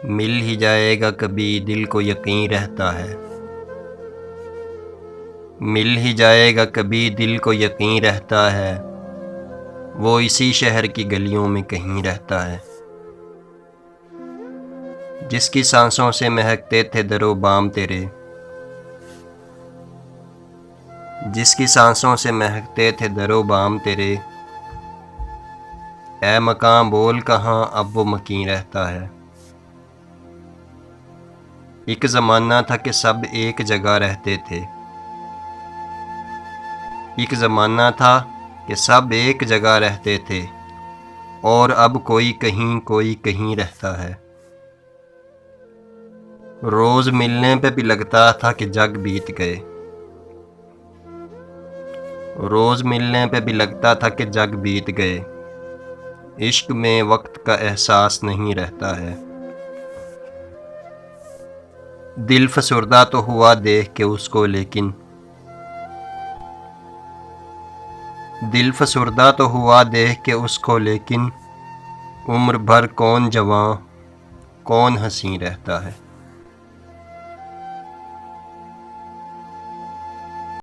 मिल ही जाएगा कभी दिल को यकीन रहता है। मिल ही जाएगा कभी दिल को यकीन रहता है। वो इसी शहर की गलियों में कहीं रहता है। जिसकी सांसों से महकते थे दरो बाम तेरे, जिसकी सांसों से महकते थे दरो बाम तेरे। ऐ मकां बोल कहाँ अब वो मकीन रहता है। एक ज़माना था कि सब एक जगह रहते थे। एक ज़माना था कि सब एक जगह रहते थे, और अब कोई कहीं रहता है। रोज़ मिलने पे भी लगता था कि जग बीत गए। रोज़ मिलने पे भी लगता था कि जग बीत गए। इश्क में वक्त का एहसास नहीं रहता है। दिल फसुर्दा तो हुआ देख के उसको, लेकिन दिल फसुर्दा तो हुआ देख के उसको, लेकिन उम्र भर कौन जवां कौन हंसी रहता है।